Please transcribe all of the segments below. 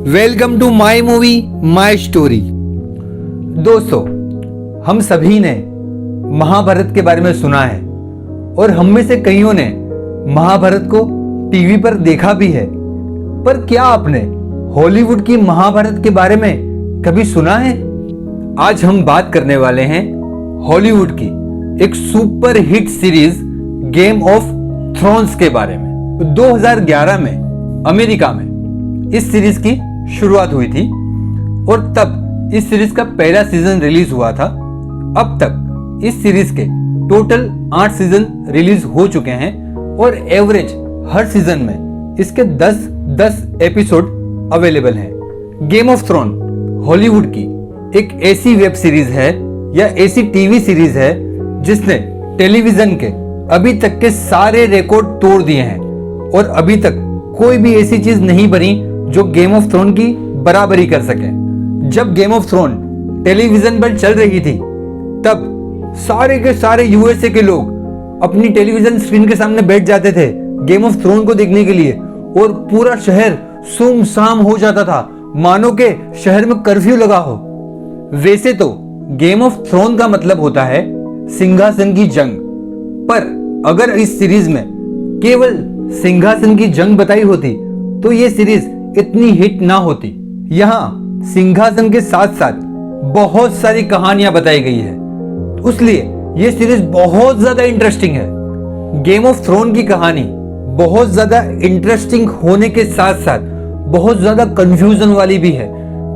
Welcome to my movie my story. दोस्तों, हम सभी ने महाभारत के बारे में सुना है और हम में से कईयों ने महाभारत को टीवी पर देखा भी है। पर क्या आपने हॉलीवुड की महाभारत के बारे में कभी सुना है? आज हम बात करने वाले हैं हॉलीवुड की एक super hit series game of thrones के बारे में। 2011 में अमेरिका में इस सीरीज की शुरुआत हुई थी और तब इस सीरीज का पहला सीजन रिलीज हुआ था। अब तक इस सीरीज के टोटल 8 सीजन रिलीज हो चुके हैं और एवरेज हर सीजन में इसके 10 एपिसोड अवेलेबल हैं। गेम ऑफ थ्रोन हॉलीवुड की एक ऐसी वेब सीरीज है या ऐसी टीवी सीरीज है जिसने टेलीविजन के अभी तक के सारे रिकॉर्ड तोड़ दिए हैं और अभी तक कोई भी ऐसी चीज नहीं बनी जो गेम ऑफ थ्रोन की बराबरी कर सके। जब गेम ऑफ थ्रोन टेलीविजन पर चल रही थी तब सारे के सारे यूएसए के लोग अपनी टेलीविजन स्क्रीन के सामने बैठ जाते थे गेम ऑफ थ्रोन को देखने के लिए और पूरा शहर सुमसाम हो जाता था, मानो के शहर में कर्फ्यू लगा हो। वैसे तो गेम ऑफ थ्रोन का मतलब होता है सिंहासन की जंग, पर अगर इस सीरीज में केवल सिंहासन की जंग बताई होती तो ये सीरीज इतनी हिट ना होती। यहाँ सिंहासन के साथ साथ बहुत सारी कहानियां बताई गई है, इसलिए ये सीरीज बहुत ज्यादा इंटरेस्टिंग है। गेम ऑफ थ्रोन की कहानी बहुत ज्यादा इंटरेस्टिंग होने के साथ साथ बहुत ज्यादा कंफ्यूजन वाली भी है,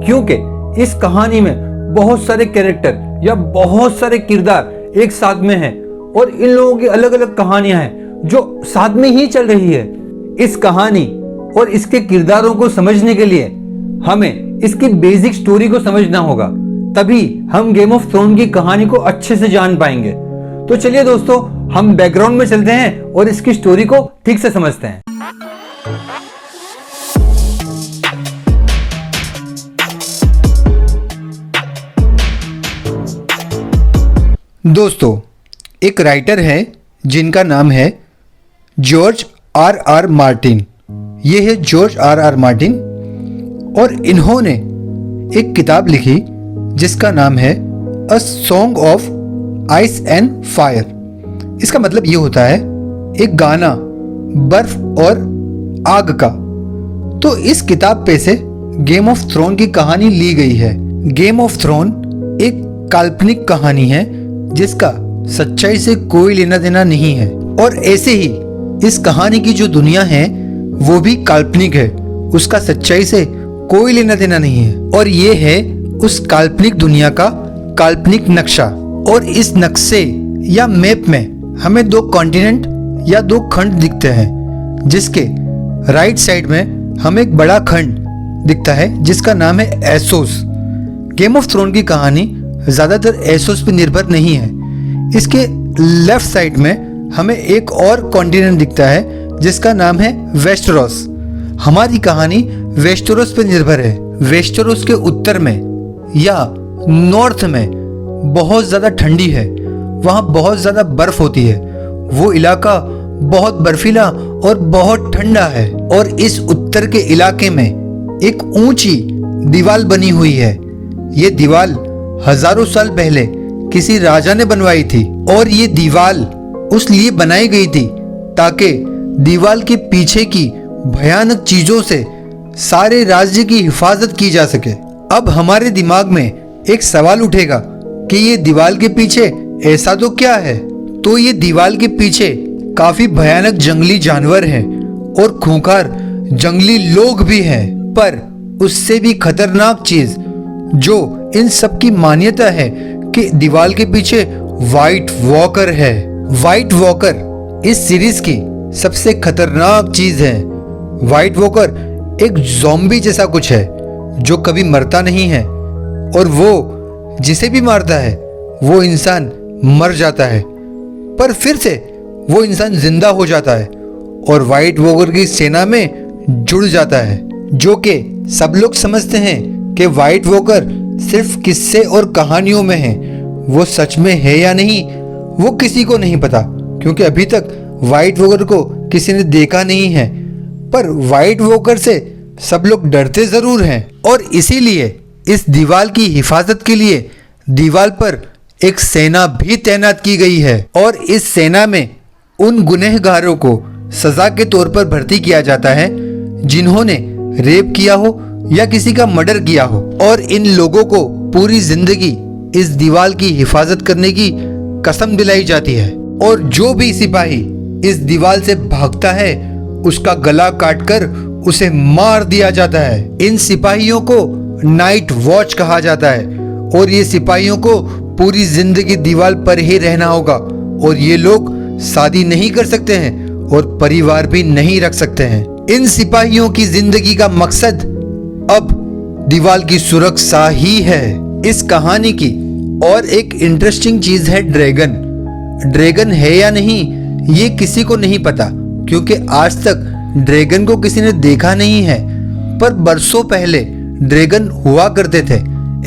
क्योंकि इस कहानी में बहुत सारे कैरेक्टर या बहुत सारे किरदार एक साथ में हैं और इन लोगों की अलग अलग कहानियां हैं जो साथ में ही चल रही है। इस कहानी और इसके किरदारों को समझने के लिए हमें इसकी बेसिक स्टोरी को समझना होगा, तभी हम गेम ऑफ थ्रोन की कहानी को अच्छे से जान पाएंगे। तो चलिए दोस्तों, हम बैकग्राउंड में चलते हैं और इसकी स्टोरी को ठीक से समझते हैं। दोस्तों, एक राइटर है जिनका नाम है जॉर्ज आर मार्टिन। ये है जॉर्ज आर मार्टिन और इन्होंने एक किताब लिखी जिसका नाम है a song of ice and fire. इसका मतलब ये होता है एक गाना बर्फ और आग का। तो इस किताब पे से गेम ऑफ थ्रोन की कहानी ली गई है। गेम ऑफ थ्रोन एक काल्पनिक कहानी है जिसका सच्चाई से कोई लेना देना नहीं है, और ऐसे ही इस कहानी की जो दुनिया है वो भी काल्पनिक है, उसका सच्चाई से कोई लेना देना नहीं है। और ये है उस काल्पनिक दुनिया का काल्पनिक नक्शा। और इस नक्शे या मैप में हमें 2 कॉन्टिनेंट या 2 खंड दिखते हैं, जिसके राइट साइड में हमें एक बड़ा खंड दिखता है जिसका नाम है एसोस। गेम ऑफ थ्रोन की कहानी ज्यादातर एसोस पे निर्भर नहीं है। इसके लेफ्ट साइड में हमें एक और कॉन्टिनेंट दिखता है जिसका नाम है वेस्टरोस। हमारी कहानी वेस्टरोस पे निर्भर है। वेस्टरोस के उत्तर में या नॉर्थ में बहुत ज्यादा ठंडी है, वहां बहुत ज्यादा बर्फ होती है, वो इलाका बहुत बर्फीला और बहुत ठंडा है। और इस उत्तर के इलाके में एक ऊंची दीवार बनी हुई है। ये दीवार हजारों साल पहले किसी राजा ने बनवाई थी और ये दीवार उस लिए बनाई गई थी ताकि दीवार के पीछे की भयानक चीजों से सारे राज्य की हिफाजत की जा सके। अब हमारे दिमाग में एक सवाल उठेगा कि ये दीवार के पीछे ऐसा तो क्या है? तो ये दीवार के पीछे काफी भयानक जंगली जानवर हैं और खूंखार जंगली लोग भी हैं। पर उससे भी खतरनाक चीज जो इन सब की मान्यता है कि दीवार के पीछे व्हाइट वॉकर है। व्हाइट वॉकर इस सीरीज की सबसे खतरनाक चीज है। व्हाइट वॉकर एक ज़ॉम्बी जैसा कुछ है जो कभी मरता नहीं है, और वो जिसे भी मारता है वो इंसान मर जाता है, पर फिर से वो इंसान जिंदा हो जाता है और व्हाइट वॉकर की सेना में जुड़ जाता है। जो कि सब लोग समझते हैं कि व्हाइट वॉकर सिर्फ किस्से और कहानियों में है, वो सच में है या नहीं वो किसी को नहीं पता, क्योंकि अभी तक व्हाइट वॉकर को किसी ने देखा नहीं है। पर व्हाइट वॉकर से सब लोग डरते जरूर हैं और इसीलिए इस दीवार की हिफाजत के लिए दीवार पर एक सेना भी तैनात की गई है और इस सेना में उन गुनहगारों को सजा के तौर पर भर्ती किया जाता है जिन्होंने रेप किया हो या किसी का मर्डर किया हो, और इन लोगों को पूरी जिंदगी इस दीवार की हिफाजत करने की कसम दिलाई जाती है और जो भी सिपाही इस दीवार से भागता है उसका गला काटकर उसे मार दिया जाता है। इन सिपाहियों को नाइट वॉच कहा जाता है और ये सिपाहियों को पूरी जिंदगी दीवार पर ही रहना होगा और ये लोग शादी नहीं कर सकते हैं और परिवार भी नहीं रख सकते हैं। इन सिपाहियों की जिंदगी का मकसद अब दीवार की सुरक्षा ही है। इस कहानी की और एक इंटरेस्टिंग चीज है ड्रैगन। ड्रैगन है या नहीं ये किसी को नहीं पता क्योंकि आज तक ड्रैगन को किसी ने देखा नहीं है, पर बरसों पहले ड्रैगन हुआ करते थे,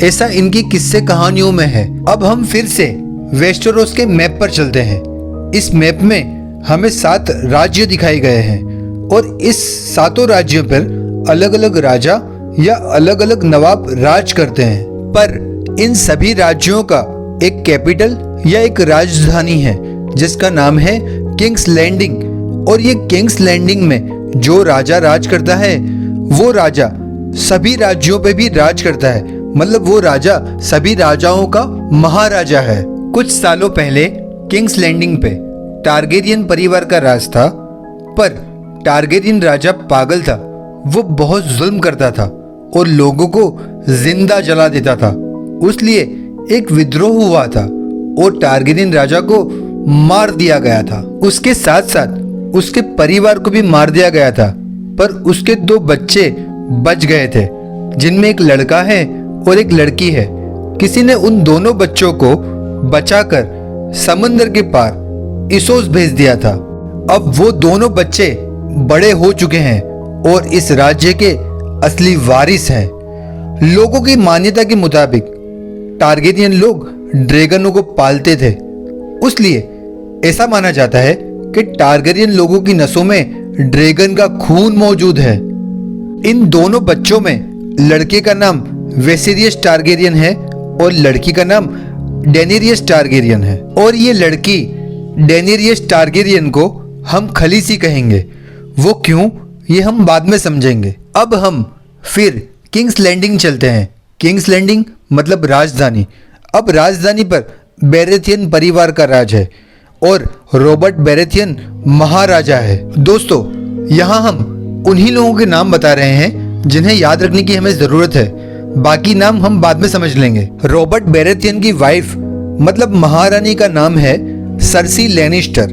ऐसा इनकी किस्से कहानियों में है। अब हम फिर से वेस्टेरोस के मैप पर चलते हैं। इस मैप में हमें 7 राज्य दिखाए गए हैं और इस 7 राज्यों पर अलग अलग राजा या अलग अलग नवाब राज करते हैं, पर इन सभी राज्यों का एक कैपिटल या एक राजधानी है जिसका नाम है किंग्स लैंडिंग। और ये किंग्स लैंडिंग में जो राजा राज करता है वो राजा सभी राज्यों पे भी राज करता है, मतलब वो राजा सभी राजाओं का महाराजा है। कुछ सालों पहले किंग्स लैंडिंग पे टारगेरियन परिवार का राज था, पर टारगेरियन राजा पागल था। वो बहुत जुल्म करता था और लोगों को जिंदा जला देता था। उसलिए एक विद्रोह हुआ था और टारगेरियन राजा को मार दिया गया था। उसके साथ साथ उसके परिवार को भी मार दिया गया था, पर उसके 2 बच्चे बच गए थे जिनमें एक लड़का है और एक लड़की है। किसी ने उन दोनों बच्चों को बचाकर समंदर के पार इसोस भेज दिया था। अब वो दोनों बच्चे बड़े हो चुके हैं और इस राज्य के असली वारिस हैं। लोगों की मान्यता के मुताबिक टारगेरियन लोग ड्रैगनों को पालते थे, इसलिए ऐसा माना जाता है कि टारगेरियन लोगों की नसों में ड्रैगन का खून मौजूद है। इन दोनों बच्चों में लड़के का नाम वेसेरियस टारगेरियन है और लड़की का नाम डेनेरियस टारगेरियन है। और ये लड़की डेनेरियस टारगेरियन को हम खलीसी कहेंगे। वो क्यों, ये हम बाद में समझेंगे। अब हम फिर किंग्स लैंडिंग चलते हैं। किंग्स लैंडिंग मतलब राजधानी। अब राजधानी पर बेरेथियन परिवार का राज है और रॉबर्ट बेरेथियन महाराजा है। दोस्तों, यहाँ हम उन्हीं लोगों के नाम बता रहे हैं जिन्हें याद रखने की हमें जरूरत है, बाकी नाम हम बाद में समझ लेंगे। रॉबर्ट बेरेथियन की वाइफ मतलब महारानी का नाम है सर्सी लैनिस्टर।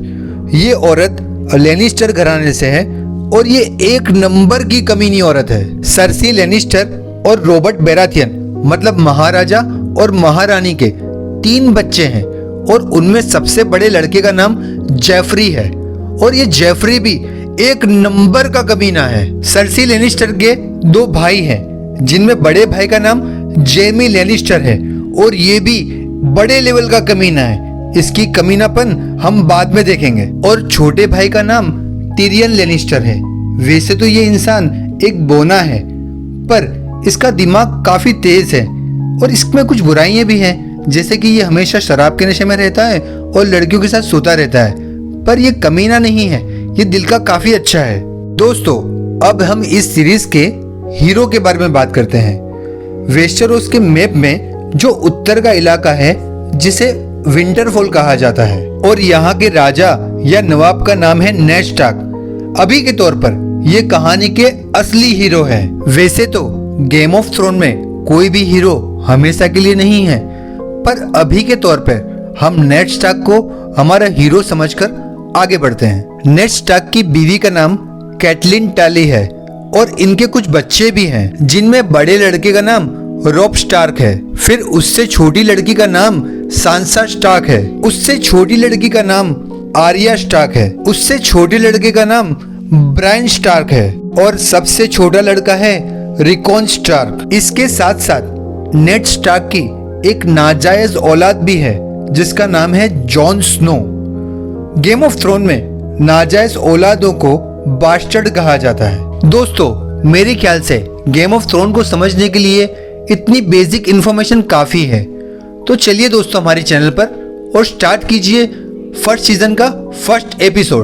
ये औरत लैनिस्टर घराने से है और ये 1 नंबर की कमीनी औरत है। सर्सी लैनिस्टर और रॉबर्ट बेराथियन मतलब महाराजा और महारानी के 3 बच्चे हैं और उनमें सबसे बड़े लड़के का नाम जेफरी है और ये जेफरी भी 1 नंबर का कमीना है। सर्सी लैनिस्टर के 2 भाई हैं जिनमें बड़े भाई का नाम जेमी लैनिस्टर है और ये भी बड़े लेवल का कमीना है। इसकी कमीनापन हम बाद में देखेंगे। और छोटे भाई का नाम टिरियन लैनिस्टर है। वैसे तो ये इंसान एक बोना है, पर इसका दिमाग काफी तेज है और इसमें कुछ बुराइयां भी हैं, जैसे कि ये हमेशा शराब के नशे में रहता है और लड़कियों के साथ सोता रहता है। पर ये कमीना नहीं है, ये दिल का काफी अच्छा है। दोस्तों, अब हम इस सीरीज के हीरो के बारे में बात करते हैं। वेस्टेरोस के मैप में जो उत्तर का इलाका है जिसे विंटरफॉल कहा जाता है और यहाँ के राजा या नवाब का नाम है नेड स्टार्क। अभी के तौर पर ये कहानी के असली हीरो है। वैसे तो गेम ऑफ थ्रोन में कोई भी हीरो हमेशा के लिए नहीं है, पर अभी के तौर पर हम नेड स्टार्क को हमारा हीरो समझकर आगे बढ़ते हैं। नेड स्टार्क की बीवी का नाम कैटलिन टाली है और इनके कुछ बच्चे भी हैं, जिनमें बड़े लड़के का नाम रॉब स्टार्क है, फिर उससे छोटी लड़की का नाम सांसा स्टार्क है, उससे छोटी लड़की का नाम आर्या स्टार्क है, उससे छोटे लड़के का नाम ब्रायन स्टार्क है और सबसे छोटा लड़का है रिकॉन स्टार्क। इसके साथ साथ नेड स्टार्क की एक नाजायज औलाद भी है जिसका नाम है Jon Snow. Game of throne में नाजायज औलादों को बास्टर्ड कहा जाता है। दोस्तों, मेरे ख्याल से गेम ऑफ थ्रोन को समझने के लिए इतनी बेसिक इन्फॉर्मेशन काफ़ी है। तो चलिए दोस्तों हमारे चैनल पर और स्टार्ट कीजिए फर्स्ट सीजन का फर्स्ट एपिसोड।